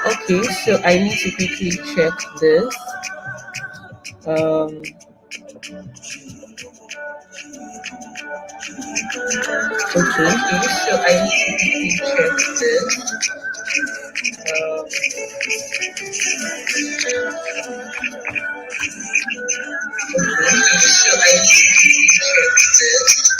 Okay, so I need to quickly check this. Okay, so I need to quickly check this. Okay, so I need to quickly check this.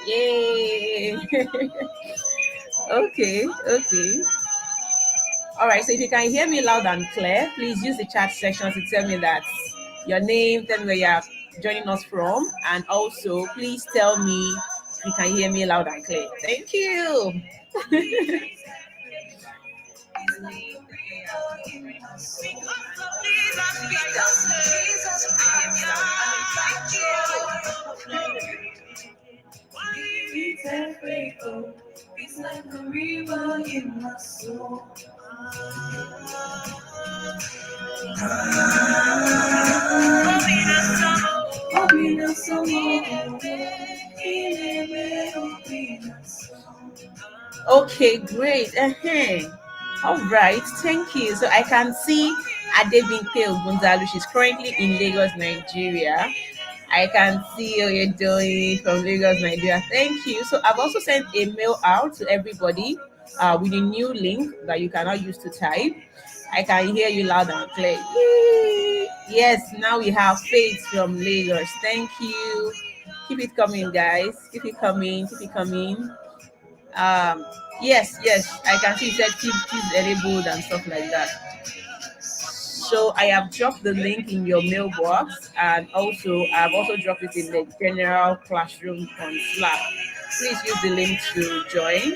Yay! Okay. All right, so if you can hear me loud and clear, please use the chat section to tell me that your name, tell me where you're joining us from, and also please tell me if you can hear me loud and clear. Thank you. It's like a river in my soul. Okay, great. All right, thank you. So I can see Adebimpe Ogunzalu. She's currently in Lagos, Nigeria. I can see how you're doing from Lagos, Nigeria. Thank you. So I've also sent a mail out to everybody with a new link that you cannot use to type. I can hear you loud and clear. Yay! Yes, now we have Faith from Lagos. Thank you. Keep it coming, guys. Keep it coming. Keep it coming. Um, yes, I can see it said keep enabled and stuff like that. So I have dropped the link in your mailbox, and also I've also dropped it in the general classroom on Slack. Please use the link to join.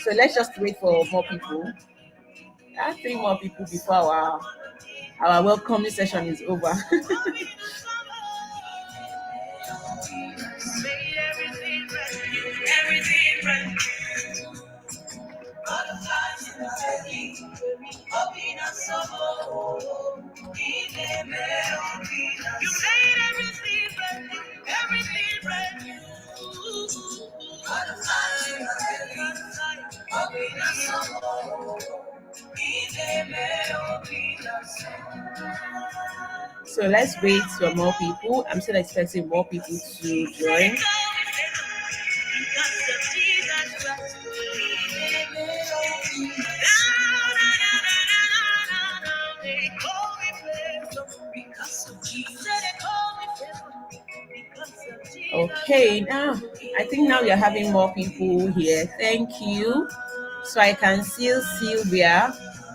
So let's just wait for more people. 3 more people before our welcoming session is over. So let's wait for more people. I'm still expecting more people to join. Okay, now I think now you're having more people here. Thank you. So I can see Sylvia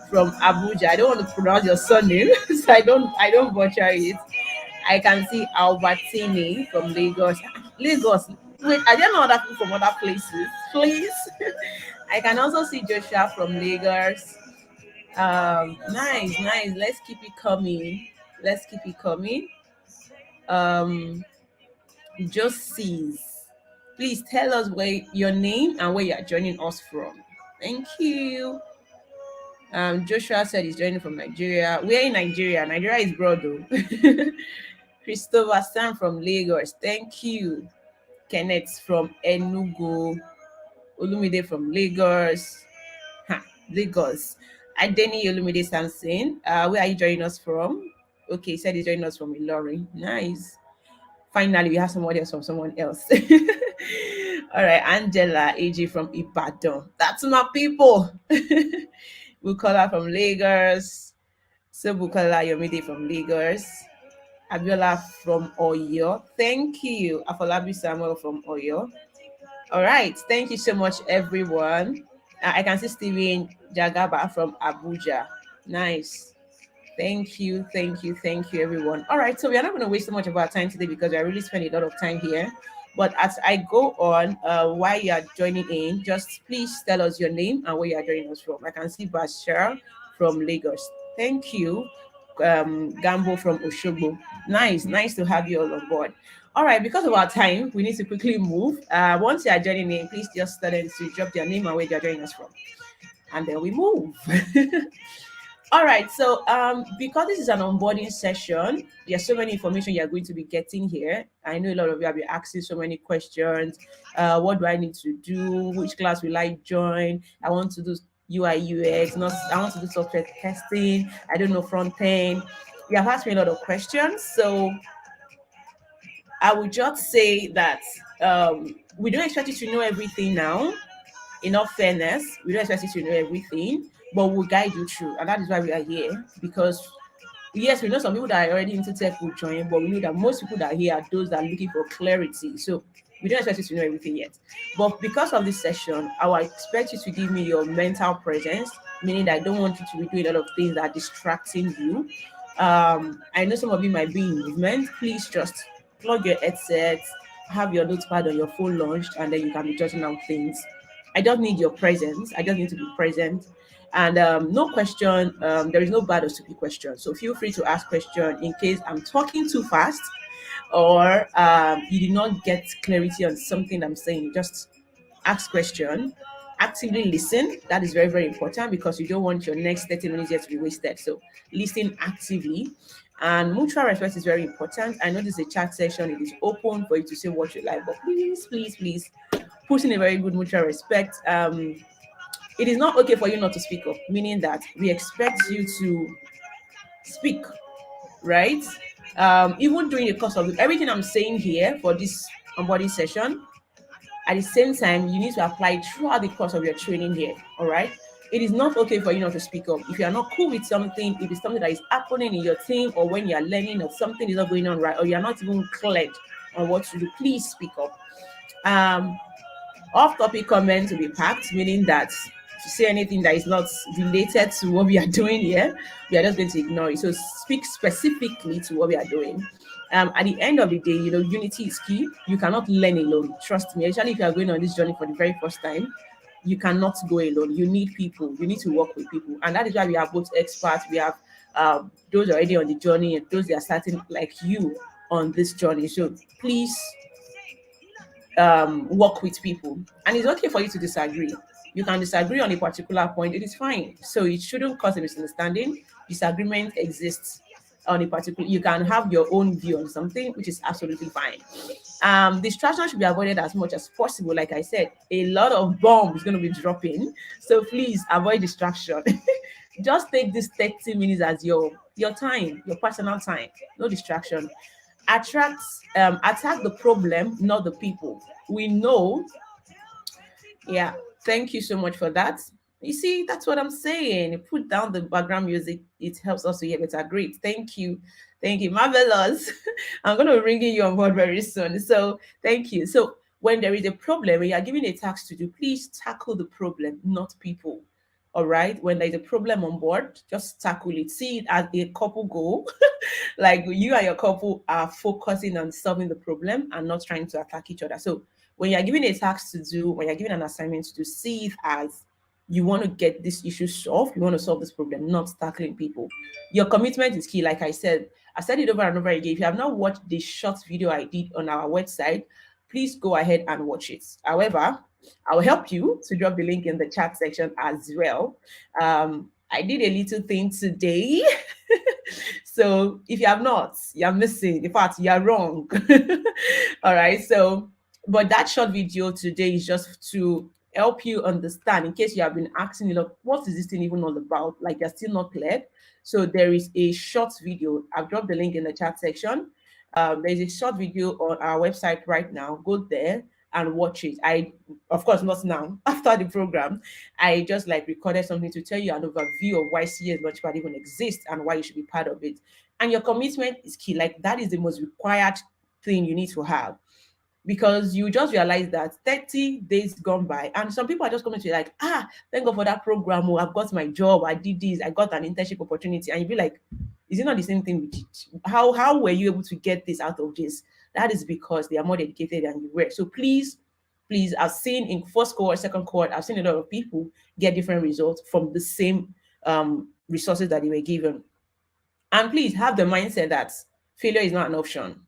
from Abuja. I don't want to pronounce your surname, so I don't butcher it. I can see Albertini from Lagos. Lagos. Wait, are there no other people from other places? Please. I can also see Joshua from Lagos. Nice. Let's keep it coming. Let's keep it coming. Um, Josies. Please tell us where your name and where you are joining us from. Thank you. Joshua said he's joining from Nigeria. We're in Nigeria. Nigeria is broad though. Christopher Sam from Lagos. Thank you. Kenneth from Enugu. Olumide from Lagos. Ha, Lagos. Adeni Olumide Samson. Where are you joining us from? Okay, he said he's joining us from Ilorin. Nice. Finally, we have somebody else from someone else. All right, Angela AG from Ibadan. That's my people. Bukola from Lagos. So Bukola Yomide from Lagos. Abiola from Oyo. Thank you. Afolabi Samuel from Oyo. All right. Thank you so much, everyone. I can see Steven Jagaba from Abuja. Nice. Thank you, thank you, thank you, everyone. All right, so we are not going to waste so much of our time today because I really spent a lot of time here. But as I go on, while you are joining in, just please tell us your name and where you are joining us from. I can see Bashar from Lagos. Thank you, Gambo from Oshobo. Nice, nice to have you all on board. All right, because of our time, we need to quickly move. Once you are joining in, please just tell them to drop their name and where they are joining us from, and then we move. All right, so because this is an onboarding session, there's so many information you're going to be getting here. I know a lot of you have been asking so many questions. What do I need to do? Which class will I join? I want to do UI UX. Not. I want to do software testing. I don't know front end. You have asked me a lot of questions, so I would just say that we don't expect you to know everything now. In all fairness, we don't expect you to know everything, but we'll guide you through. And that is why we are here. Because yes, we know some people that are already into tech will join, but we know that most people that are here are those that are looking for clarity. So we don't expect you to know everything yet. But because of this session, I will expect you to give me your mental presence, meaning that I don't want you to be doing a lot of things that are distracting you. I know some of you might be in movement. Please just plug your headsets, have your notepad on your phone launched, and then you can be jotting out things. I don't need your presence. I just need to be present. And no question. There is no bad or stupid question. So feel free to ask question in case I'm talking too fast or you did not get clarity on something I'm saying. Just ask question. Actively listen. That is very, very important because you don't want your next 30 minutes here to be wasted. So listen actively. And mutual respect is very important. I know this is a chat section. It is open for you to say what you like, but please, please, please put in a very good mutual respect. It is not okay for you not to speak up, meaning that we expect you to speak, right? Even during the course of everything I'm saying here for this onboarding session, at the same time, you need to apply it throughout the course of your training here. All right. It is not okay for you not to speak up. If you are not cool with something, if it's something that is happening in your team, or when you are learning, or something is not going on right, or you are not even cleared on what to do, please speak up. Off-topic comments will be packed, meaning that if you say anything that is not related to what we are doing here, we are just going to ignore it. So speak specifically to what we are doing. At the end of the day, unity is key. You cannot learn alone. Trust me, especially if you are going on this journey for the very first time. You cannot go alone. You need people. You need to work with people, and that is why we have both experts. We have those already on the journey and those that are starting like you on this journey. So please work with people, and it's okay for you to disagree. You can disagree on a particular point, it is fine. So it shouldn't cause a misunderstanding. Disagreement exists on a particular, you can have your own view on something, which is absolutely fine. Distraction should be avoided as much as possible. Like I said, a lot of bombs is going to be dropping, so please avoid distraction. Just take this 30 minutes as your time, your personal time. No distraction. Attack the problem, not the people. We know. Yeah, thank you so much for that. You see, that's what I'm saying. Put down the background music, it helps us to hear better. Great, thank you. Thank you, marvelous. I'm going to be bringing you on board very soon, so thank you. So when there is a problem, when you are given a task to do, please tackle the problem, not people. All right, when there's a problem on board, just tackle it. See it as a couple goal. Like you and your couple are focusing on solving the problem and not trying to attack each other. So when you're given a task to do, when you're given an assignment to do, see it as you want to get this issue solved, you want to solve this problem, not tackling people. Your commitment is key. Like I said it over and over again. If you have not watched the short video I did on our website, please go ahead and watch it. However, I'll help you to drop the link in the chat section as well. I did a little thing today. So if you have not, you're missing. In fact, you're wrong. All right. So, but that short video today is just to help you understand in case you have been asking, what is this thing even all about? Like you're still not clear. So there is a short video. I've dropped the link in the chat section. There's a short video on our website right now. Go there and watch it. Of course, not now. After the program, I just like recorded something to tell you an overview of why CS Launchpad even exists and why you should be part of it. And your commitment is key. Like that is the most required thing you need to have, because you just realize that 30 days gone by and some people are just coming to you like, thank God for that program. Oh, I've got my job. I did this. I got an internship opportunity. And you'd be like, is it not the same thing with it? How were you able to get this out of this? That is because they are more dedicated than you were. So please, I've seen in first cohort, second cohort, I've seen a lot of people get different results from the same resources that they were given. And please have the mindset that failure is not an option,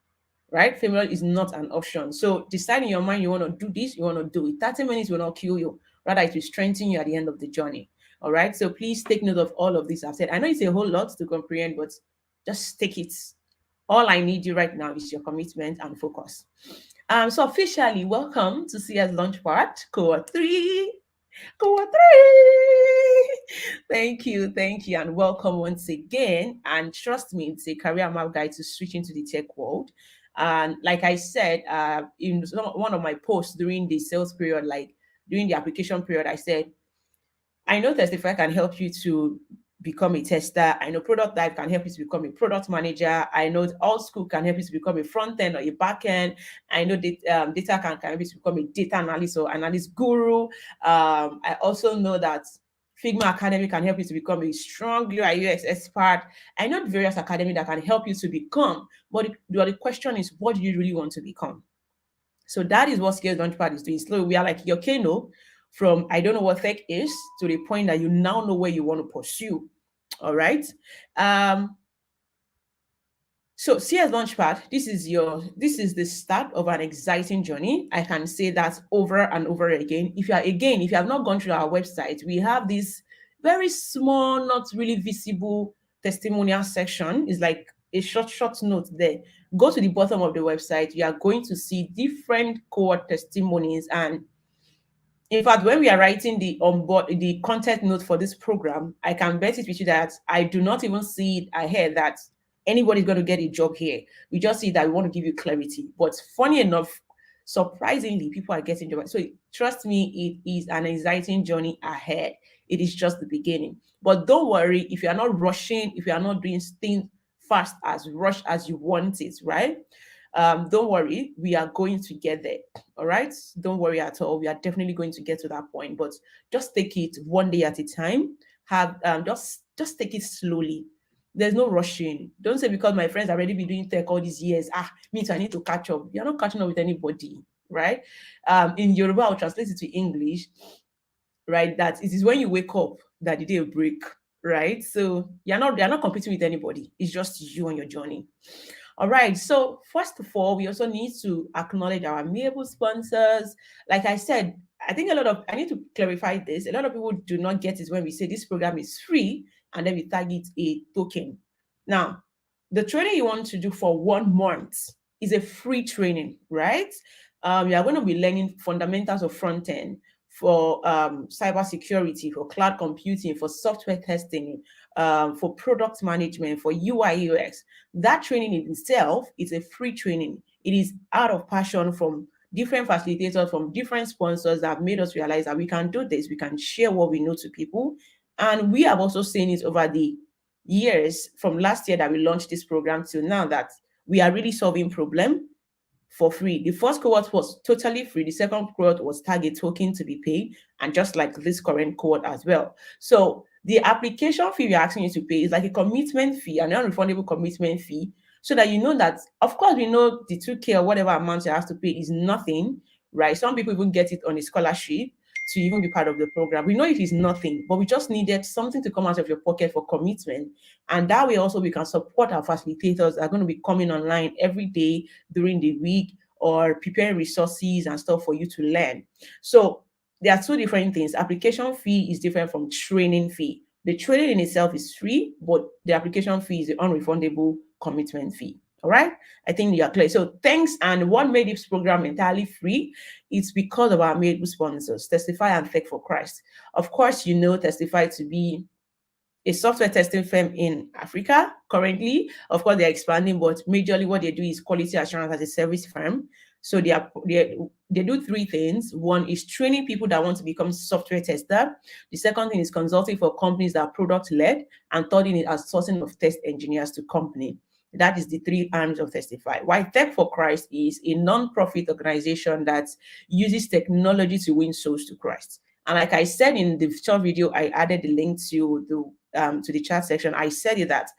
right? Failure is not an option. So decide in your mind you want to do this, you want to do it. 30 minutes will not kill you. Rather, it will strengthen you at the end of the journey. All right. So please take note of all of this I've said. I know it's a whole lot to comprehend, but just take it. All I need you right now is your commitment and focus. So officially, welcome to CS Launchpad, Cohort 3. Cohort 3. Thank you, and welcome once again. And trust me, it's a career map guide to switch into the tech world. And like I said, in one of my posts during the sales period, like during the application period, I said, I know Testify can help you to become a tester. I know Product Dive can help you to become a product manager. I know All School can help you to become a front end or a back end. I know Data can help you to become a data analyst or analyst guru. I also know that Figma Academy can help you to become a strong UI UX expert. I know various academies that can help you to become, but the question is, what do you really want to become? So that is what Skills Launchpad is doing. So we are like your Kano from I don't know what tech is to the point that you now know where you want to pursue. All right. So CS Launchpad, this is the start of an exciting journey. I can say that over and over again. If you have not gone through our website, we have this very small, not really visible testimonial section. It's like a short note there. Go to the bottom of the website. You are going to see different cohort testimonies. And in fact, when we are writing the content note for this program, I can bet it with you that I do not even see it ahead that anybody's going to get a job here. We just see that we want to give you clarity. But funny enough, surprisingly, people are getting jobs. So trust me, it is an exciting journey ahead. It is just the beginning. But don't worry if you are not rushing, if you are not doing things fast as rush as you want it, right? Don't worry, we are going to get there. All right. Don't worry at all. We are definitely going to get to that point, but just take it one day at a time. Have just take it slowly. There's no rushing. Don't say because my friends already been doing tech all these years. Me too, I need to catch up. You're not catching up with anybody, right? In Yoruba, I'll translate it to English, right? That it is when you wake up that the day will break, right? So you're not competing with anybody. It's just you on your journey. All right. So first of all, we also need to acknowledge our amiable sponsors. Like I said, I need to clarify this. A lot of people do not get it when we say this program is free and then we tag it a token. Now, the training you want to do for 1 month is a free training, right? You are going to be learning fundamentals of front end, for cybersecurity, for cloud computing, for software testing, for product management, for UI UX. That training in itself is a free training. It is out of passion from different facilitators, from different sponsors that have made us realize that we can do this. We can share what we know to people. And we have also seen it over the years from last year that we launched this program till now that we are really solving problem for free. The first cohort was totally free. The second cohort was target token to be paid, and just like this current cohort as well. So the application fee we're asking you to pay is like a commitment fee, an non-refundable commitment fee, so that you know that, of course, we know the 2K or whatever amount you have to pay is nothing, right? Some people even get it on a scholarship to even be part of the program. We know it is nothing, but we just needed something to come out of your pocket for commitment. And that way also we can support our facilitators that are going to be coming online every day during the week or preparing resources and stuff for you to learn. So there are two different things. Application fee is different from training fee. The training in itself is free, but the application fee is the unrefundable commitment fee. All right. I think you are clear. So thanks. And what made this program entirely free? It's because of our able sponsors, Testify and Tech for Christ. Of course, you know Testify to be a software testing firm in Africa currently. Of course, they're expanding, but majorly what they do is quality assurance as a service firm. So they do three things. One is training people that want to become software tester. The second thing is consulting for companies that are product led, and third thing is outsourcing of test engineers to company. That is the three arms of Testify. Why Tech for Christ is a non-profit organization that uses technology to win souls to Christ. And like I said in the short video, I added the link to the chat section. I said it that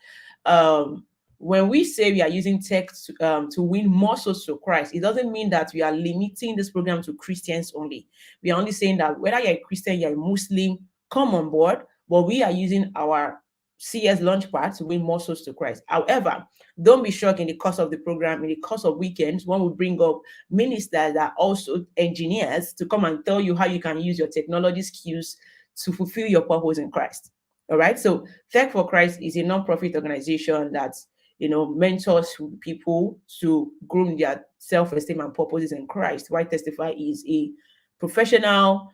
when we say we are using tech to win more souls to Christ, it doesn't mean that we are limiting this program to Christians only. We are only saying that whether you're a Christian, you're a Muslim, come on board, but we are using our CS Launchpad to win more souls to Christ. However, don't be shocked in the course of the program, in the course of weekends, one will bring up ministers that are also engineers to come and tell you how you can use your technology skills to fulfill your purpose in Christ. All right. So Tech for Christ is a non-profit organization that mentors people to groom their self-esteem and purposes in Christ. Why Testify is a professional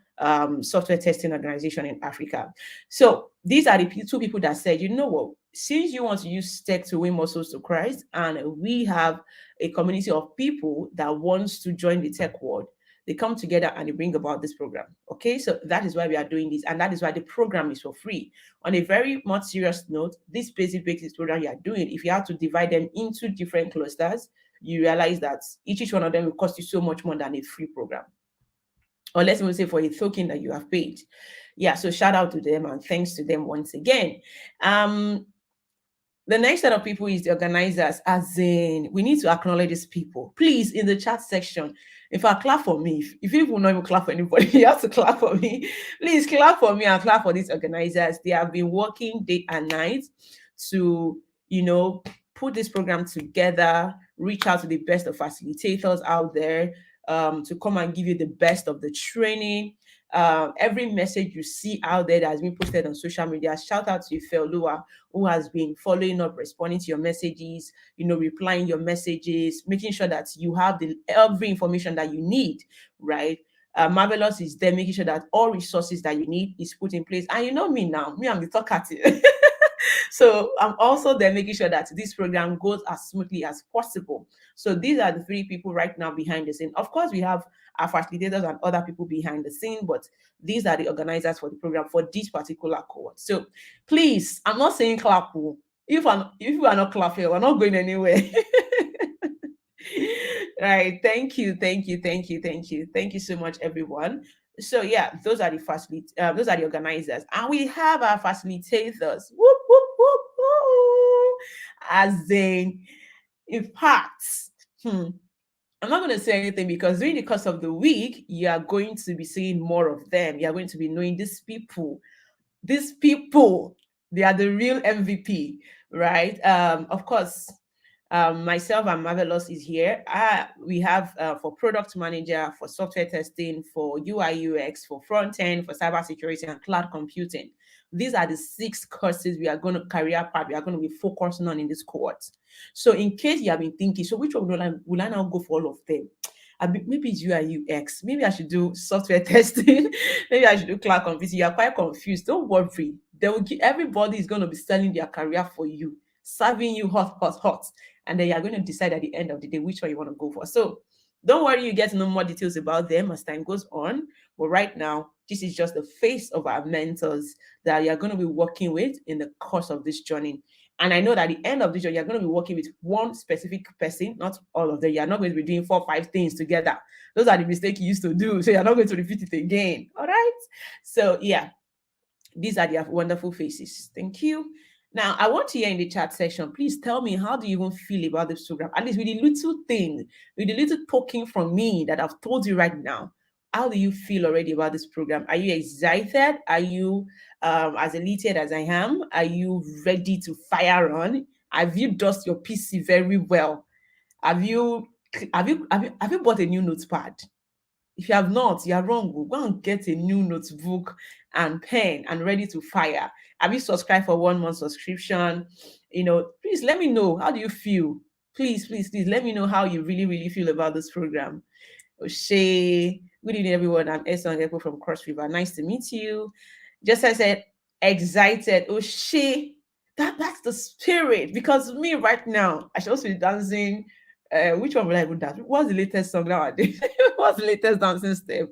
software testing organization in Africa. So these are the two people that said, you know what, since you want to use tech to win more souls to Christ, and we have a community of people that wants to join the tech world, they come together and they bring about this program. Okay, so that is why we are doing this, and that is why the program is for free. On a very much serious note, this basic program you are doing, if you have to divide them into different clusters, you realize that each one of them will cost you so much more than a free program. Or let's even say for a token that you have paid. Yeah, so shout out to them and thanks to them once again. The next set of people is the organizers, as in we need to acknowledge these people. Please, in the chat section, if I clap for me, if you will not even clap for anybody, you have to clap for me. Please clap for me and clap for these organizers. They have been working day and night to, put this program together, reach out to the best of facilitators out there, to come and give you the best of the training. Every message you see out there that has been posted on social media, shout out to Ifelua, who has been following up, responding to your messages, replying your messages, making sure that you have every information that you need, right? Marvelous is there, making sure that all resources that you need is put in place. And you know me now, I'm the talkative. So I'm also there making sure that this program goes as smoothly as possible. So these are the three people right now behind the scene. Of course, we have our facilitators and other people behind the scene, but these are the organizers for the program for this particular cohort. So please, I'm not saying clap. If you are not clapping, we're not going anywhere. Right. Thank you so much, everyone. So yeah, those are the organizers, and we have our facilitators. Whoop, whoop, whoop, whoop. As in fact, I'm not going to say anything because during the course of the week, you are going to be seeing more of them. You are going to be knowing these people. These people, they are the real MVP, right? Of course, myself and Marvelous is here. We have for product manager, for software testing, for UI UX, for front end, for cybersecurity and cloud computing. These are the 6 courses we are going to career path we are going to be focusing on in this cohort. So in case you have been thinking, so which one will I now go for all of them? Maybe it's UI UX. Maybe I should do software testing. Maybe I should do cloud computing. You are quite confused. Don't worry. Everybody is going to be selling their career for you, serving you hot. And then you're going to decide at the end of the day which one you want to go for. So don't worry, you get to know more details about them as time goes on. But right now, this is just the face of our mentors that you're going to be working with in the course of this journey. And I know that at the end of this journey, you're going to be working with one specific person, not all of them. You're not going to be doing 4 or 5 things together. Those are the mistakes you used to do. So you're not going to repeat it again. All right. So yeah, these are their wonderful faces. Thank you. Now, I want to hear in the chat section, please tell me, how do you even feel about this program? At least with the little thing, with the little talking from me that I've told you right now. How do you feel already about this program? Are you excited? Are you as elated as I am? Are you ready to fire on? Have you dusted your PC very well? Have you bought a new notepad? If you have not, you are wrong. Go and get a new notebook and pen and ready to fire. Have you subscribed for 1 month subscription? Please let me know. How do you feel? Please, please, please let me know how you really, really feel about this program. Oshay, good evening, everyone. I'm Esong Epo from Cross River. Nice to meet you. Just as I said, excited. Oshay, that's the spirit. Because me right now, I should also be dancing. Which one will I even dance? What's the latest song nowadays? What's the latest dancing step?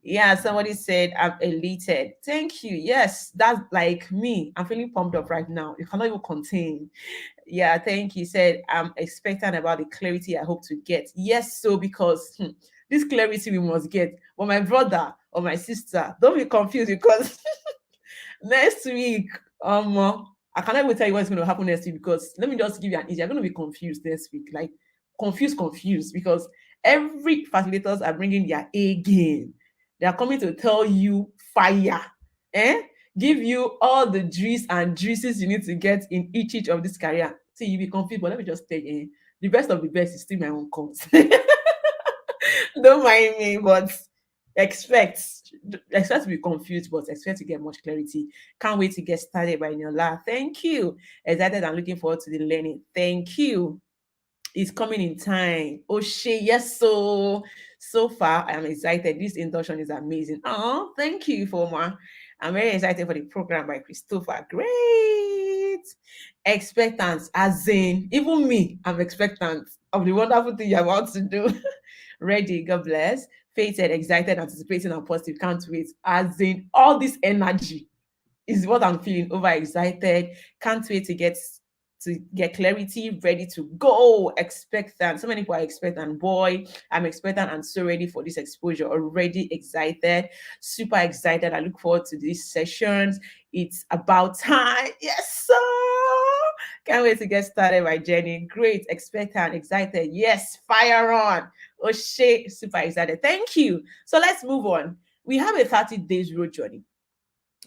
Yeah, somebody said I'm elated. Thank you. Yes, that's like me. I'm feeling pumped up right now. You cannot even contain. Yeah, thank you. Said I'm expectant about the clarity I hope to get. Yes, so because this clarity we must get. But my brother or my sister, don't be confused because next week, I cannot even tell you what's going to happen next week because let me just give you an easy. You're going to be confused next week, like confused because every facilitators are bringing their A game. They are coming to tell you fire, eh? Give you all the juice and juices you need to get in each of this career. See, you be confused, but let me just tell you, the best of the best is still my own course. Don't mind me, but expect expect to be confused, but expect to get much clarity. Can't wait to get started by Niola. Thank you. Excited and looking forward to the learning. Thank you. It's coming in time. Oh shit, yes. So far, I am excited. This induction is amazing. Oh, thank you, Foma. I'm very excited for the program by Christopher. Great. Expectance, as in, even me, I'm expectant of the wonderful thing you're about to do. Ready, God bless. Fated, excited, anticipating, and positive. Can't wait. As in, all this energy is what I'm feeling. Overexcited. Can't wait to get clarity, ready to go. Expectant. So many people are expectant. Boy, I'm expectant and so ready for this exposure. Already excited, super excited. I look forward to these sessions. It's about time. Yes, sir. Can't wait to get started, my journey. Great, expectant, excited. Yes, fire on. Oh shit, super excited. Thank you. So let's move on. We have a 30 days road journey.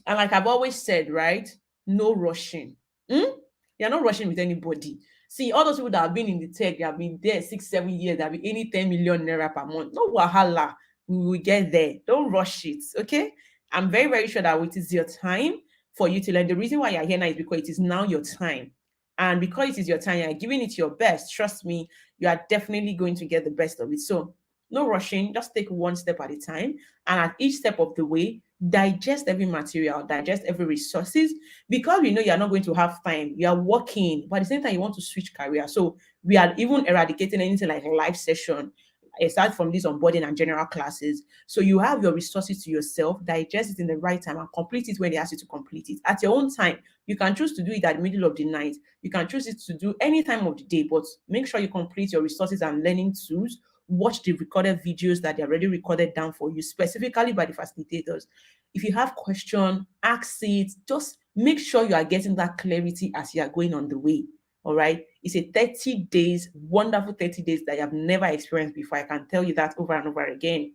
And like I've always said, right? No rushing. Hmm? You're not rushing with anybody. See, all those people that have been in the tech, they have been there 6, 7 years, they've been any 10 million naira per month. No wahala. We will get there. Don't rush it. Okay. I'm very, very sure that it is your time for you to learn. The reason why you're here now is because it is now your time. And because it is your time, you're giving it your best. Trust me, you are definitely going to get the best of it. So no rushing, just take one step at a time. And at each step of the way, digest every material, digest every resources, because we know you're not going to have time. You are working, but at the same time, you want to switch career. So we are even eradicating anything like live session, aside from these onboarding and general classes. So you have your resources to yourself, digest it in the right time, and complete it when they ask you to complete it at your own time. You can choose to do it at the middle of the night. You can choose it to do any time of the day, but make sure you complete your resources and learning tools. Watch the recorded videos that they already recorded down for you, specifically by the facilitators. If you have question, ask it. Just make sure you are getting that clarity as you are going on the way. All right. It's a 30 days, wonderful 30 days that you have never experienced before. I can tell you that over and over again.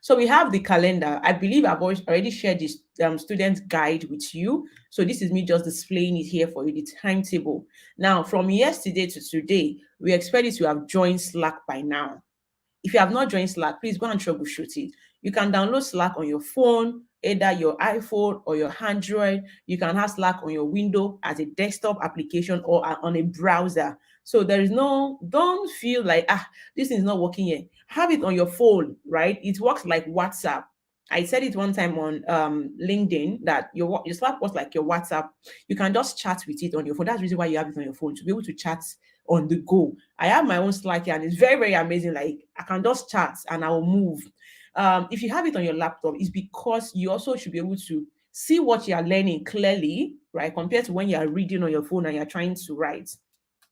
So we have the calendar. I believe I've already shared this student guide with you. So this is me just displaying it here for you, the timetable. Now, from yesterday to today, we expect you to have joined Slack by now. If you have not joined Slack, please go and troubleshoot it. You can download Slack on your phone, either your iPhone or your Android. You can have Slack on your window as a desktop application or on a browser. So don't feel like, this is not working yet. Have it on your phone, right? It works like WhatsApp. I said it one time on LinkedIn that your Slack was like your WhatsApp. You can just chat with it on your phone. That's the reason why you have it on your phone, to be able to chat on the go. I have my own Slack here and it's very, very amazing. Like I can just chat and I will move. If you have it on your laptop, it's because you also should be able to see what you are learning clearly, right? Compared to when you are reading on your phone and you're trying to write.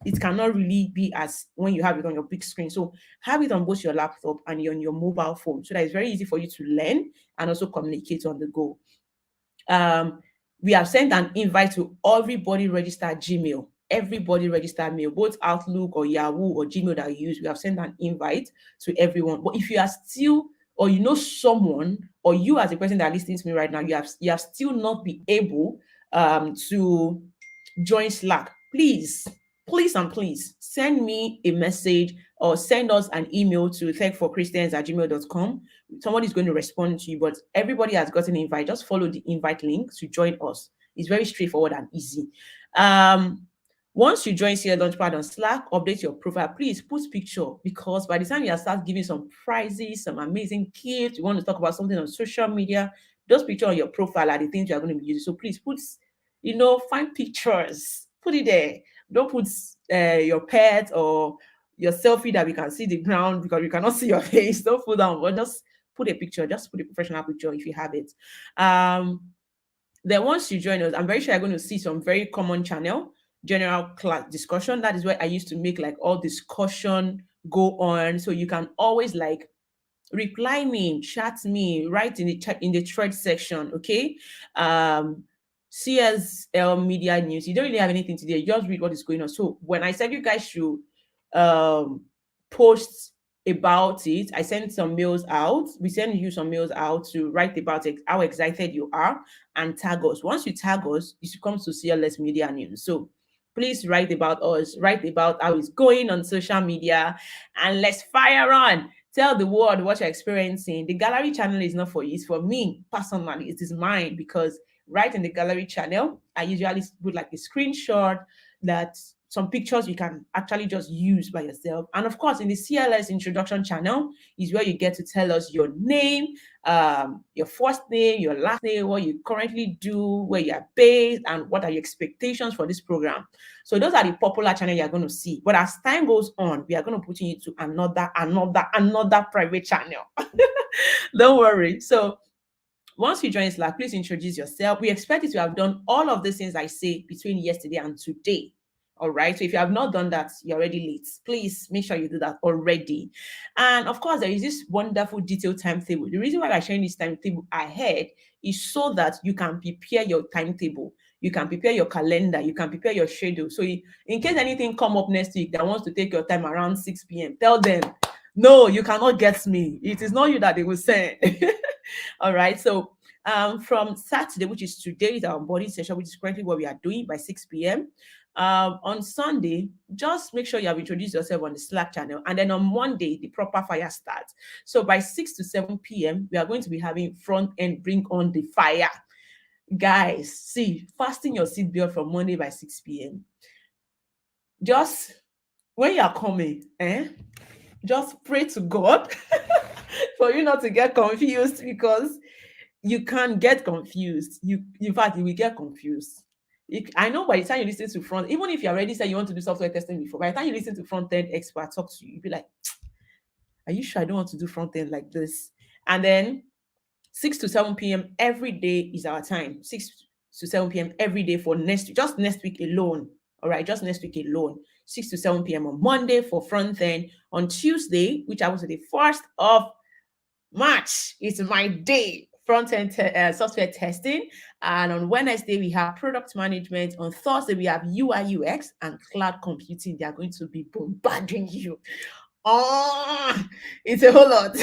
It cannot really be as when you have it on your big screen. So have it on both your laptop and on your mobile phone so that it's very easy for you to learn and also communicate on the go. We have sent an invite to everybody registered Gmail. Everybody registered mail, both Outlook or Yahoo or Gmail that you use. We have sent an invite to everyone. But if you are still, or you know someone, or you as a person that is listening to me right now, you have still not been able to join Slack, please please and please send me a message or send us an email to techforchristians@gmail.com. Somebody's going to respond to you, but everybody has gotten an invite. Just follow the invite link to join us. It's very straightforward and easy. Once you join CL Launchpad on Slack, update your profile. Please put picture, because by the time you start giving some prizes, some amazing gifts, you want to talk about something on social media, those pictures on your profile are the things you are going to be using. So please put, find pictures, put it there. Don't put your pet or your selfie that we can see the ground because we cannot see your face. Don't put that, but just put a picture. Just put a professional picture if you have it. Then once you join us, I'm very sure you're going to see some very common channel, general class discussion. That is where I used to make like all discussion go on. So you can always like reply me, chat me, write in the chat in the thread section. Okay. CSL Media News. You don't really have anything today. Just read what is going on. So when I said you guys should post about it, I sent some mails out. We send you some mails out to write about it, how excited you are, and tag us. Once you tag us, you should come to CLS Media News. So please write about us, write about how it's going on social media, and let's fire on. Tell the world what you're experiencing. The gallery channel is not for you, it's for me personally. It is mine, because right in the gallery channel, I usually put like a screenshot, that some pictures you can actually just use by yourself. And of course, in the CLS introduction channel is where you get to tell us your name, your first name, your last name, what you currently do, where you are based, and what are your expectations for this program. So those are the popular channel you're going to see. But as time goes on, we are going to put you into another private channel. Don't worry. So once you join Slack, please introduce yourself. We expect you to have done all of these things I say between yesterday and today. All right. So if you have not done that, you're already late. Please make sure you do that already. And of course, there is this wonderful detailed timetable. The reason why I'm sharing this timetable ahead is so that you can prepare your timetable. You can prepare your calendar. You can prepare your schedule. So in case anything come up next week that wants to take your time around 6 p.m., tell them, no, you cannot get me. It is not you that they will send. All right. So from Saturday, which is today, is our onboarding session, which is currently what we are doing by 6 p.m. On Sunday, just make sure you have introduced yourself on the Slack channel. And then on Monday, the proper fire starts. So by 6 to 7 p.m., we are going to be having front end bring on the fire. Guys, see, fasten your seatbelt from Monday by 6 p.m. Just when you are coming, just pray to God for you not to get confused, because you can get confused. In fact, you will get confused. I know by the time you listen to front, even if you already said you want to do software testing before, by the time you listen to front end expert talk to you, you'll be like, are you sure I don't want to do front end like this? And then 6 to 7 p.m. every day is our time. 6 to 7 p.m. every day for just next week alone. All right, just next week alone. 6 to 7 p.m. on Monday for front end. On Tuesday, which I was the 1st of March, it's my day, front-end software testing. And on Wednesday, we have product management. On Thursday, we have UI, UX, and cloud computing. They are going to be bombarding you. Oh, it's a whole lot.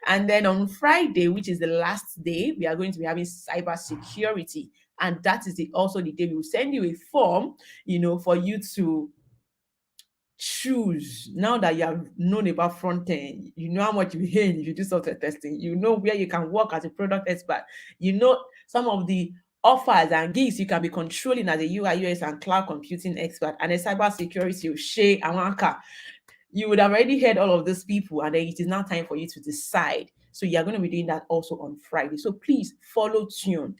And then on Friday, which is the last day, we are going to be having cyber security. And that is also the day we will send you a form, for you to choose. Now that you have known about front end, you know how much you gain if you do software testing, you know where you can work as a product expert, you know some of the offers and gigs you can be controlling as a UI, UX, and cloud computing expert, and a cyber security Shay Awanka. You would have already heard all of these people, and then it is now time for you to decide. So you're going to be doing that also on Friday. So please follow tune.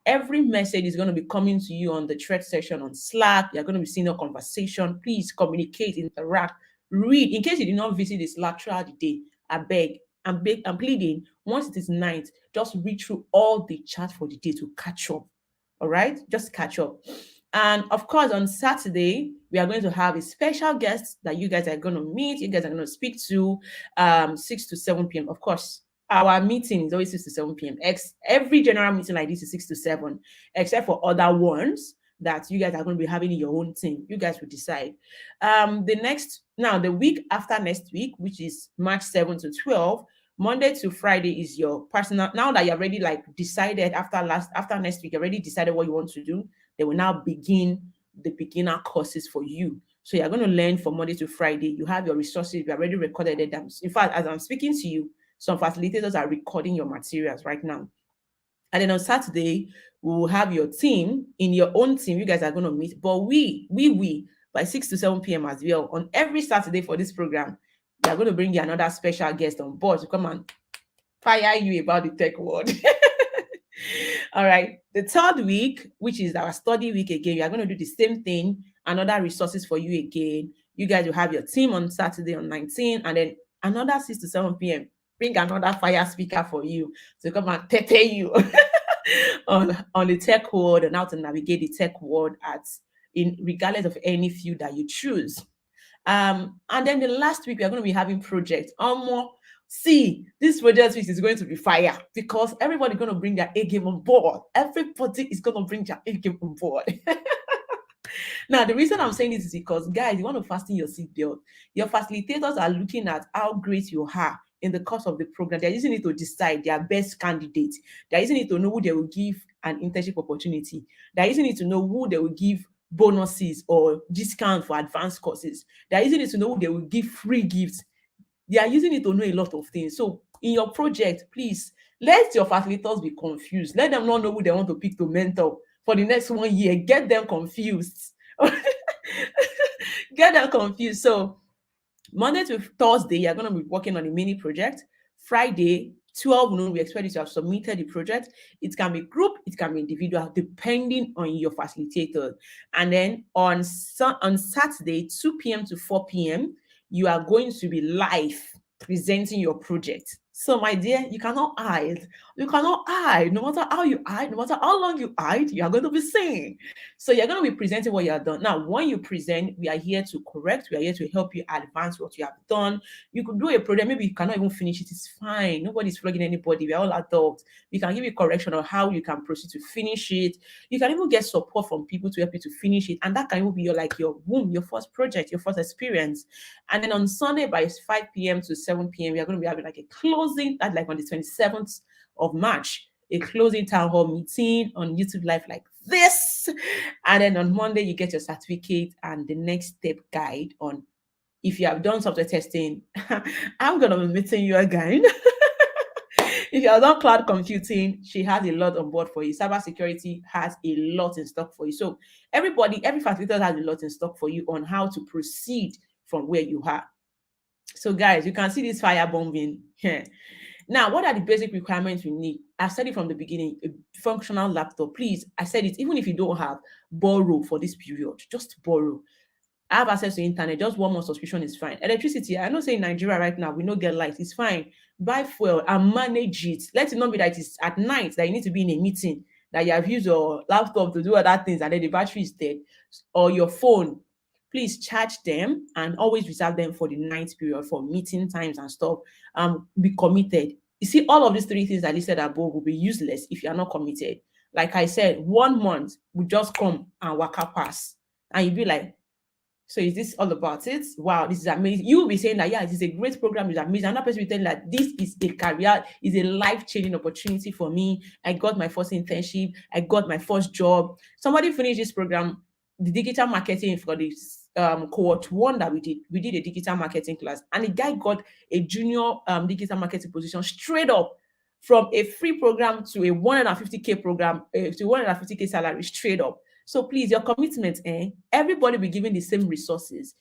Every message is going to be coming to you on the thread session on Slack. You're going to be seeing a conversation. Please communicate, interact, read. In case you did not visit the Slack throughout the day, I beg, I'm pleading. Once it is night, just read through all the chat for the day to catch up. All right? Just catch up. And of course, on Saturday, we are going to have a special guest that you guys are going to meet. You guys are going to speak to 6 to 7 p.m. Of course, our meeting is always 6 to 7 p.m. Every general meeting like this is 6 to 7, except for other ones that you guys are going to be having in your own team. You guys will decide. The week after next week, which is March 7 to 12, Monday to Friday is your personal. Now that you're already decided after next week, you already decided what you want to do, they will now begin the beginner courses for you. So you're going to learn from Monday to Friday. You have your resources, you already recorded it. In fact, as I'm speaking to you, some facilitators are recording your materials right now. And then on Saturday, we will have your team. In your own team, you guys are going to meet. But we by 6 to 7 p.m. as well, on every Saturday for this program, we are going to bring you another special guest on board to come and fire you about the tech world. All right. The third week, which is our study week again, we are going to do the same thing, another resources for you again. You guys will have your team on Saturday on 19, and then another 6 to 7 p.m. Bring another fire speaker for you to come and tete you on the tech world and how to navigate the tech world regardless of any field that you choose. And then the last week we are going to be having projects. See, this project week is going to be fire because everybody's going to bring their A game on board. Everybody is going to bring their A game on board. Now, the reason I'm saying this is because, guys, you want to fasten your seatbelt. Your facilitators are looking at how great you are in the course of the program. They're using it to decide their best candidate. They're using it to know who they will give an internship opportunity. They're using it to know who they will give bonuses or discount for advanced courses. They're using it to know who they will give free gifts. They are using it to know a lot of things. So in your project, please let your facilitators be confused. Let them not know who they want to pick to mentor for the next 1 year. Get them confused. Get them confused. So Monday to Thursday, you're going to be working on a mini project. Friday, 12 noon, we expect you to have submitted the project. It can be group, it can be individual, depending on your facilitator. And then on Saturday, 2 p.m. to 4 p.m., you are going to be live presenting your project. So, my dear, you cannot hide. You cannot hide. No matter how you hide, no matter how long you hide, you are going to be seen. So you're going to be presenting what you have done. Now, when you present, we are here to correct. We are here to help you advance what you have done. You could do a project. Maybe you cannot even finish it. It's fine. Nobody's flogging anybody. We're all adults. We can give you correction on how you can proceed to finish it. You can even get support from people to help you to finish it. And that can even be your first project, your first experience. And then on Sunday by 5 p.m. to 7 p.m., we are going to be having like a closing, that's like on the 27th of March, a closing town hall meeting on YouTube Live like this. And then on Monday, you get your certificate and the next step guide on if you have done software testing. I'm going to be meeting you again. If you have done cloud computing, she has a lot on board for you. Cybersecurity has a lot in stock for you. So every facilitator has a lot in stock for you on how to proceed from where you are. So guys, you can see this fire bombing here. Now, what are the basic requirements we need? I said it from the beginning, a functional laptop. Please, I said it, even if you don't have, borrow for this period. Just borrow. Have access to internet. Just 1 month subscription is fine. Electricity, I know say in Nigeria right now, we don't get light. It's fine. Buy fuel and manage it. Let it not be that it's at night that you need to be in a meeting, that you have used your laptop to do other things and then the battery is dead. Or your phone. Please charge them and always reserve them for the night period for meeting times and stuff. Be committed. You see, all of these 3 things that I listed above will be useless if you are not committed. Like I said, 1 month will just come and waka pass. And you'll be like, so is this all about it? Wow, this is amazing. You will be saying that, yeah, it is a great program, it's amazing. Another person will tell you that this is a career, is a life-changing opportunity for me. I got my first internship, I got my first job. Somebody finished this program, the digital marketing for this cohort 1 that we did a digital marketing class, and the guy got a junior digital marketing position straight up from a free program to a 150k program, to 150k salary straight up. So please, your commitment, everybody will be given the same resources.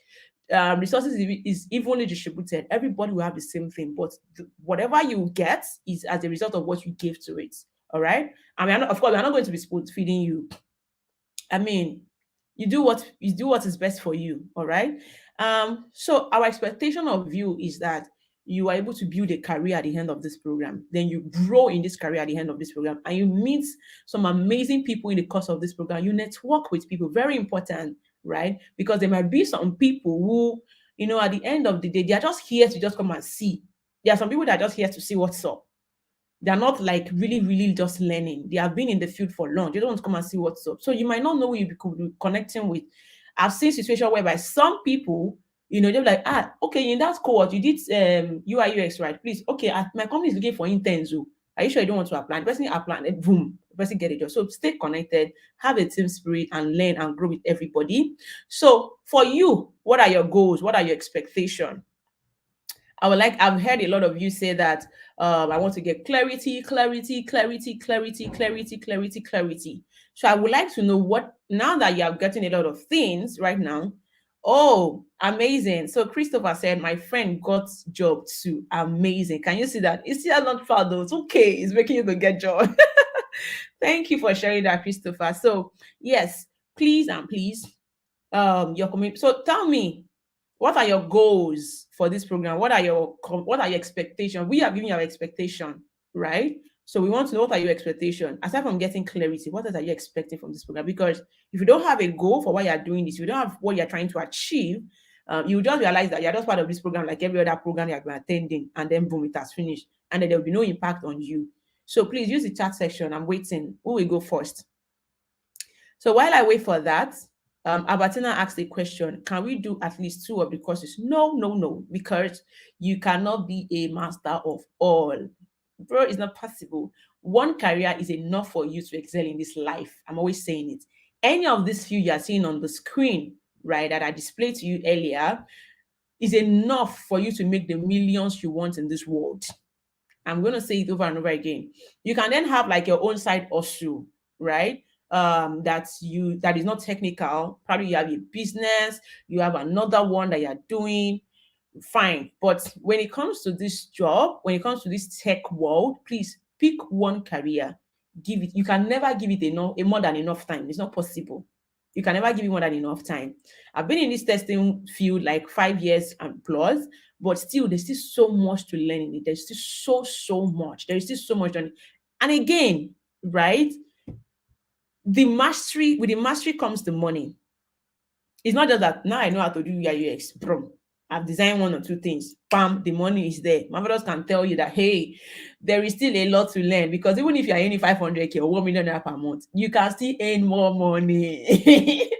Resources is evenly distributed. Everybody will have the same thing, but whatever you get is as a result of what you gave to it. All right. I mean, of course, we're not going to be spoon feeding you. I mean, you do what is best for you. All right. So our expectation of you is that you are able to build a career at the end of this program. Then you grow in this career at the end of this program, and you meet some amazing people in the course of this program. You network with people, very important, right? Because there might be some people who, at the end of the day, they are just here to just come and see. There are some people that are just here to see what's up. They're not like really, really just learning. They have been in the field for long. They don't want to come and see what's up. So you might not know who you could be connecting with. I've seen situations whereby some people, they're like, okay, in that cohort, you did UI UX, right? Please, okay, my company is looking for interns. Are you sure you don't want to apply? The person applied, boom, the person get a job. So stay connected, have a team spirit, and learn and grow with everybody. So for you, what are your goals? What are your expectations? I've heard a lot of you say that I want to get clarity, clarity, clarity, clarity, clarity, clarity, clarity. So I would like to know what, now that you are getting a lot of things right now. Oh, amazing. So Christopher said, my friend got job too. Amazing. Can you see that? It's still not proud though. It's okay. It's making you to get job. Thank you for sharing that, Christopher. So yes, please and please, your community. So tell me, what are your goals for this program? What are your expectations? We are giving you our expectation, right? So we want to know, what are your expectations? Aside from getting clarity, what are you expecting from this program? Because if you don't have a goal for why you're doing this, you don't have what you're trying to achieve, you just realize that you're just part of this program like every other program you've been attending, and then boom, it has finished. And then there will be no impact on you. So please use the chat section. I'm waiting. Who will go first? So while I wait for that, Albertina asked a question: can we do at least 2 of the courses? No, no, no, because you cannot be a master of all. Bro, it's not possible. One career is enough for you to excel in this life. I'm always saying it. Any of these few you are seeing on the screen, right, that I displayed to you earlier, is enough for you to make the millions you want in this world. I'm going to say it over and over again. You can then have like your own side hustle, right? That is not technical. Probably you have a business, you have another one that you're doing. Fine. But when it comes to this job, when it comes to this tech world, please pick one career. Give it, you can never give it enough, more than enough time. It's not possible. You can never give it more than enough time. I've been in this testing field like 5 years and plus, but still, there's still so much to learn in it. There's still so much. There is still so much done. And again, right? With the mastery comes the money. It's not just that now I know how to do UI UX. Bro, I've designed 1 or 2 things. Bam, the money is there. Marvelous can tell you that, hey, there is still a lot to learn, because even if you're earning 500K or 1 million naira per month, you can still earn more money.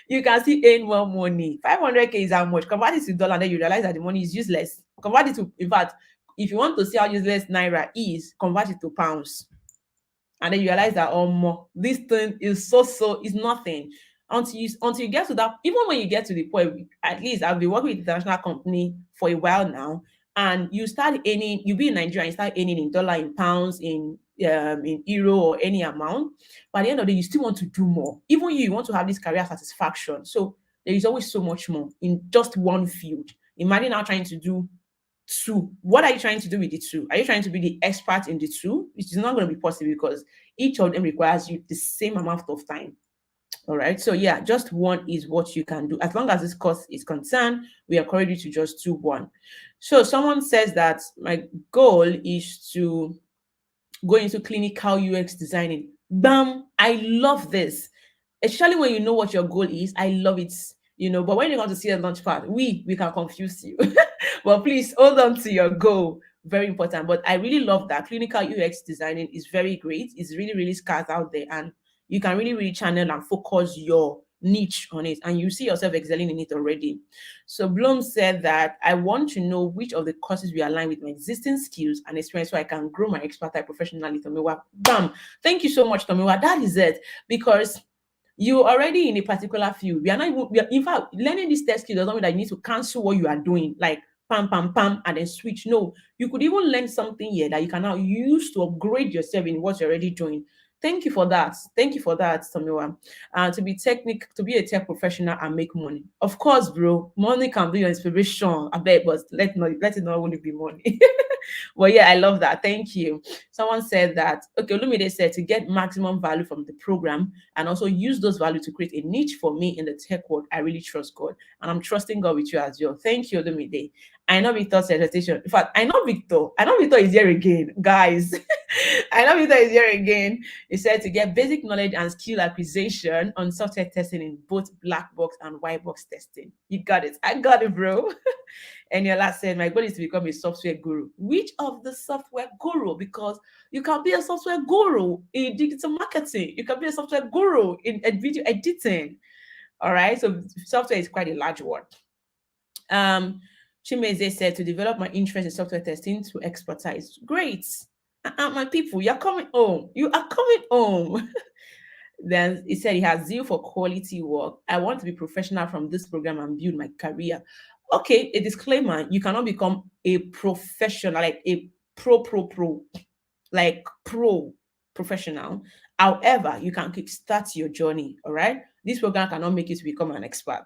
You can still earn more money. 500K is how much? Convert it to dollar, and then you realize that the money is useless. Convert it to, in fact, if you want to see how useless naira is, convert it to pounds. And then you realize that, this thing is nothing. Until you get to that, even when you get to the point, at least I've been working with international company for a while now, and you start earning, you be in Nigeria and start earning in dollar, in pounds, in euro, or any amount. By the end of the day, you still want to do more. Even you want to have this career satisfaction. So there is always so much more in just one field. Imagine now trying to do 2. What are you trying to do with the 2? Are you trying to be the expert in the 2? Which is not going to be possible, because each of them requires you the same amount of time. All right. So yeah, just 1 is what you can do. As long as this course is concerned, we encourage you to just do 1. So someone says that my goal is to go into clinical UX designing. Bam! I love this. Especially when you know what your goal is. I love it. But when you come to see a launch part, we can confuse you. But please hold on to your goal. Very important. But I really love that. Clinical UX designing is very great. It's really, really scarce out there. And you can really, really channel and focus your niche on it. And you see yourself excelling in it already. So Bloom said that I want to know which of the courses we align with my existing skills and experience, so I can grow my expertise professionally. Tomiwa. Bam. Thank you so much, Tomiwa. That is it. Because you're already in a particular field. In fact, learning this test skill doesn't mean that you need to cancel what you are doing, like pam, pam, pam, and then switch. No, you could even learn something here that you can now use to upgrade yourself in what you're already doing. Thank you for that. Thank you for that, Tomiwa. To be a tech professional and make money. Of course, bro, money can be your inspiration. I bet, but let it not only be money. Well, yeah, I love that. Thank you. Someone said that, okay, Olumide said, to get maximum value from the program and also use those values to create a niche for me in the tech world. I really trust God, and I'm trusting God with you as well. Thank you, Olumide. I know Victor's hesitation. In fact, I know Victor is here again, guys. I know Victor is here again. He said to get basic knowledge and skill acquisition on software testing in both black box and white box testing. You got it. I got it, bro. And Yola said, my goal is to become a software guru. Which of the software guru? Because you can be a software guru in digital marketing. You can be a software guru in video editing. All right. So software is quite a large word. Chimeze said, to develop my interest in software testing to expertise. Great. My people, you're coming home. You are coming home. Then he said he has zeal for quality work. I want to be professional from this program and build my career. Okay, a disclaimer: you cannot become a professional, like a pro, like pro professional. However, you can kickstart your journey. All right. This program cannot make you to become an expert.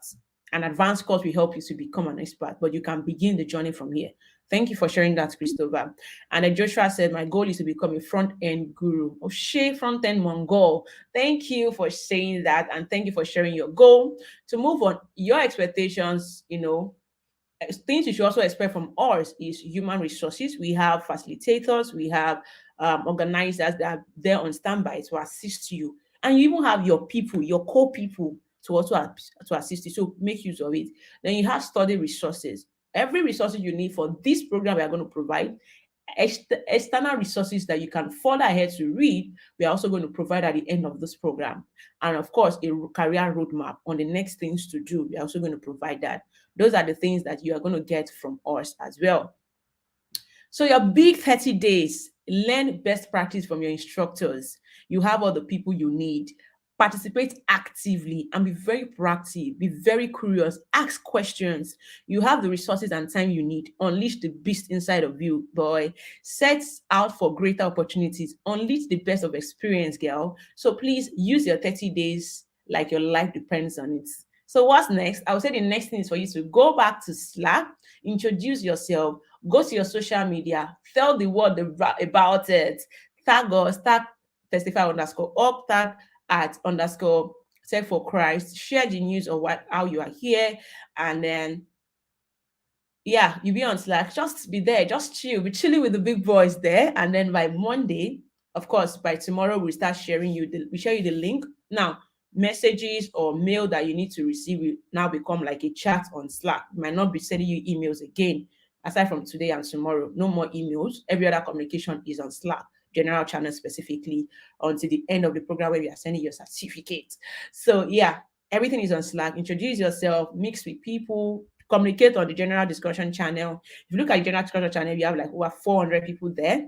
An advanced course will help you to become an expert, but you can begin the journey from here. Thank you for sharing that, Christopher. And then Joshua said, my goal is to become a front end guru. Oh, front end Mongol. Thank you for saying that. And thank you for sharing your goal. To move on, your expectations, things you should also expect from us is human resources. We have facilitators, we have organizers that are there on standby to assist you, and you even have your people, your core people, to also to assist you. So make use of it. Then you have study resources. Every resources you need for this program we are going to provide. External resources that you can further ahead to read, we are also going to provide at the end of this program. And of course, a career roadmap on the next things to do. We are also going to provide that. Those are the things that you are going to get from us as well. So your big 30 days, learn best practice from your instructors. You have all the people you need. Participate actively and be very proactive, be very curious, ask questions. You have the resources and time you need. Unleash the beast inside of you, boy. Set out for greater opportunities. Unleash the best of experience, girl. So please use your 30 days like your life depends on it. So what's next? I would say the next thing is for you to go back to Slack, introduce yourself, go to your social media, tell the world about it, tag us, tag testify underscore up, tag at underscore set for Christ, share the news of how you are here, and then yeah, you be on Slack, just be there, just chill, be chilling with the big boys there, and then by Monday, of course, by tomorrow we start sharing we share you the link. Now, messages or mail that you need to receive will now become like a chat on Slack. We might not be sending you emails again. Aside from today and tomorrow, no more emails. Every other communication is on Slack, general channel specifically, until the end of the program where we are sending your certificate. So yeah, everything is on Slack. Introduce yourself, mix with people, communicate on the general discussion channel. If you look at the general discussion channel, we have like over 400 people there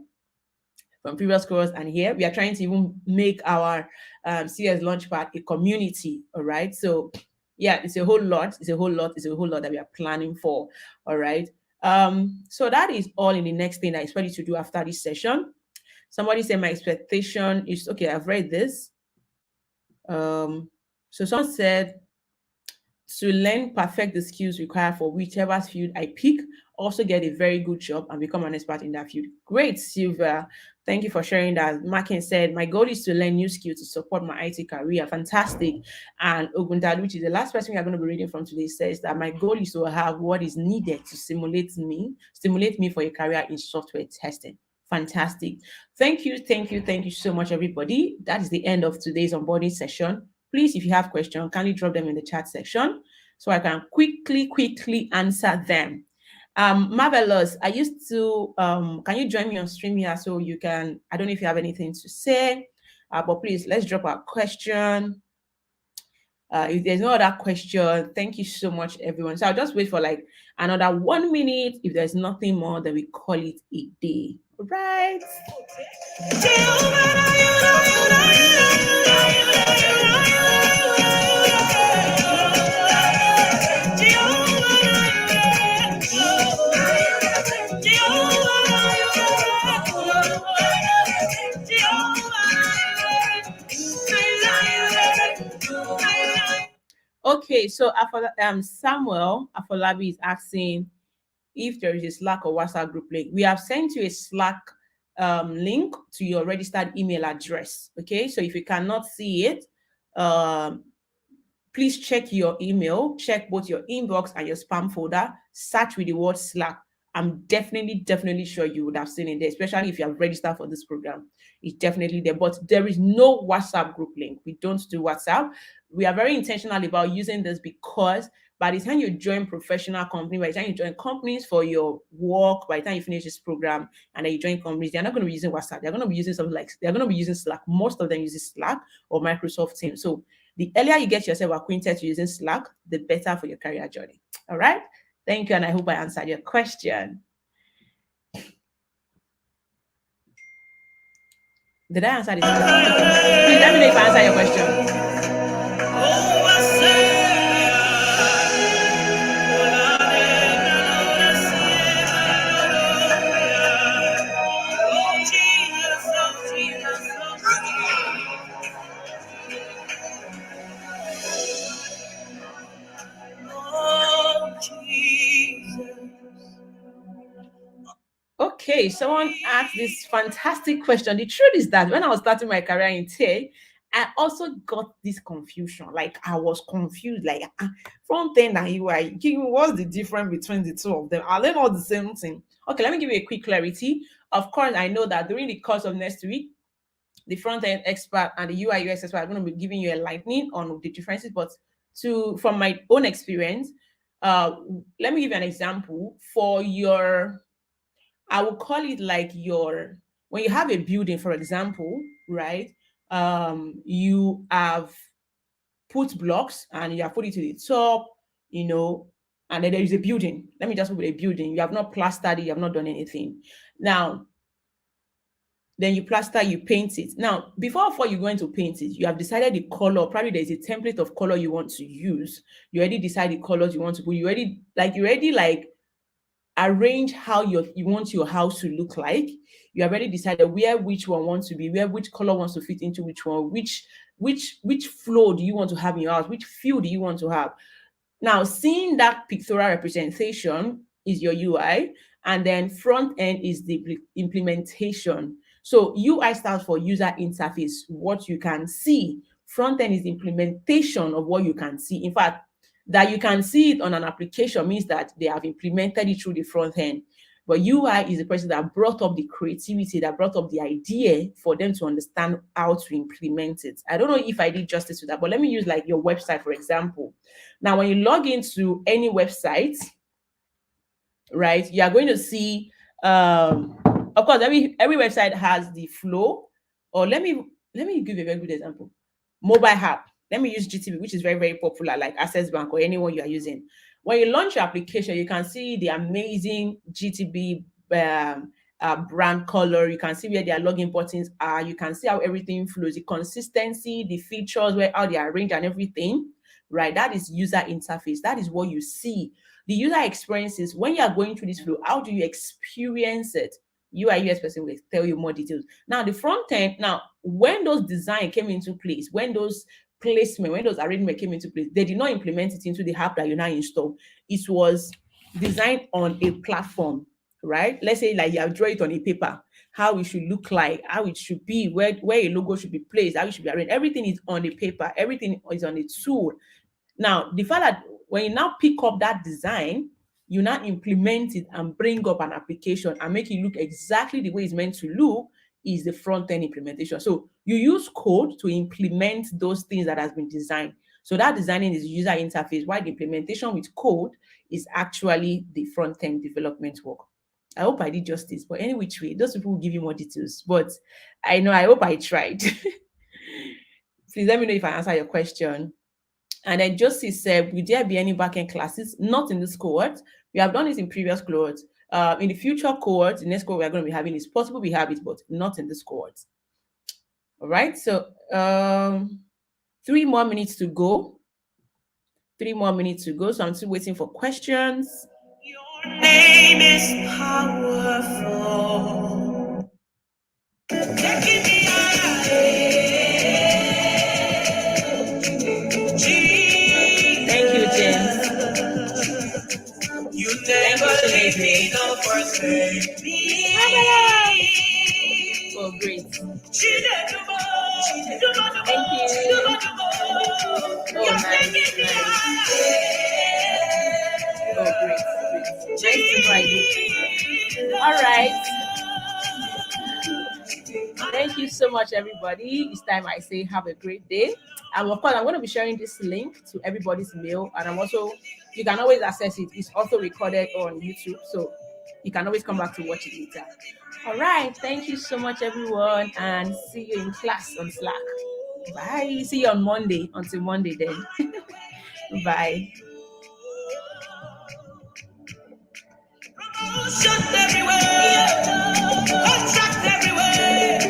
from previous course, and here we are trying to even make our CS Launchpad a community. All right, so yeah, it's a whole lot. It's a whole lot. It's a whole lot that we are planning for. All right. So that is all in the next thing I expect you to do after this session. Somebody said my expectation is okay. I've read this. So someone said to learn, perfect the skills required for whichever field I pick, also get a very good job and become an expert in that field. Great, Silvia. Thank you for sharing that. Markin said, my goal is to learn new skills to support my IT career. Fantastic. And Ogundad, which is the last person we are going to be reading from today, says that my goal is to have what is needed to stimulate me for a career in software testing. Fantastic. Thank you so much, everybody. That is the end of today's onboarding session. Please, if you have questions, kindly drop them in the chat section so I can quickly answer them. Marvelous. I used to, can you join me on stream here so you can, I don't know if you have anything to say, but please, let's drop our question. If there's no other question, thank you so much, everyone. So I'll just wait for like another 1 minute. If there's nothing more, then we call it a day. All right. Okay, so Samuel Afolabi is asking if there is a Slack or WhatsApp group link. We have sent you a Slack link to your registered email address. Okay, so if you cannot see it, please check your email, check both your inbox and your spam folder, search with the word Slack. I'm definitely sure you would have seen it there, especially if you have registered for this program. It's definitely there, but there is no WhatsApp group link. We don't do WhatsApp. We are very intentional about using this because by the time you join professional company, by the time you join companies for your work, by the time you finish this program and then you join companies, they're not going to be using WhatsApp. They're going to be using something like, they're going to be using Slack. Most of them use Slack or Microsoft Teams. So the earlier you get yourself acquainted to using Slack, the better for your career journey. All right. Thank you. And I hope I answered your question. Did I answer this question? Okay. Please let me know if I answer your question. Okay, someone asked this fantastic question. The truth is that when I was starting my career in tech, I also got this confusion. Like I was confused, like front end and UI. What's the difference between the two of them? Are they not the same thing? Okay, let me give you a quick clarity. Of course, I know that during the course of next week, the front end expert and the UI UX expert are going to be giving you a lightning on the differences. But to from my own experience, uh, let me give you an example for your I would call it like your when you have a building, for example, right? You have put blocks and you have put it to the top, you know, and then there is a building. Let me just put a building. You have not plastered it, you have not done anything. Now, then you plaster, you paint it. Now, before you go into paint it, you have decided the color. Probably there's a template of color you want to use. You already decide the colors you want to put. You already arrange how you want your house to look like. You have already decided where which one wants to be, where which color wants to fit into which one, which flow do you want to have in your house, which feel do you want to have. Now, seeing that pictorial representation is your UI, and then front end is the implementation. So UI stands for user interface, what you can see. Front end is the implementation of what you can see. In fact, that you can see it on an application means that they have implemented it through the front end. But UI is the person that brought up the creativity, that brought up the idea for them to understand how to implement it. I don't know if I did justice to that, but let me use like your website, for example. Now, when you log into any website, right, you are going to see, of course, every website has the flow. Or let me give you a very good example. Mobile app. Let me use GTB, which is very, very popular, like Access Bank or anyone you are using. When you launch your application, you can see the amazing GTB brand color. You can see where their login buttons are. You can see how everything flows, the consistency, the features, where how they are arranged and everything. Right, that is user interface. That is what you see. The user experiences when you are going through this flow. How do you experience it? UI UX person will tell you more details. Now, the front end. Now, when those design came into place, when those placement, when those arrangement came into place, they did not implement it into the app that you now install. It was designed on a platform, right? Let's say like you have drawn it on a paper, how it should look like, how it should be, where a logo should be placed, how it should be arranged. Everything is on the paper, everything is on a tool. Now, the fact that when you now pick up that design, you now implement it and bring up an application and make it look exactly the way it's meant to look is the front end implementation. So you use code to implement those things that has been designed. So that designing is user interface, while the implementation with code is actually the front end development work. I hope I did justice, but any which way, those people will give you more details. But I hope I tried. Please let me know if I answer your question. And then Josie said, will there be any backend classes? Not in this cohort. We have done it in previous cohorts. In the future cohort, the next cohort we're going to be having, it's possible we have it, but not in this cohort. All right. So 3 more minutes to go. 3 more minutes to go. So I'm still waiting for questions. Your name is powerful. Taking me Thank you, James. You never leave me, no forsake me. Oh, great. Thank you. Oh, nice. Oh, great. Nice to know you. All right. Thank you so much, everybody. This time I say have a great day. And of course, I'm going to be sharing this link to everybody's mail. And you can always access it. It's also recorded on YouTube. So you can always come back to watch it later. All right. Thank you so much, everyone. And see you in class on Slack. Bye. See you on Monday. Until Monday then. Bye. Everywhere. Contract everywhere.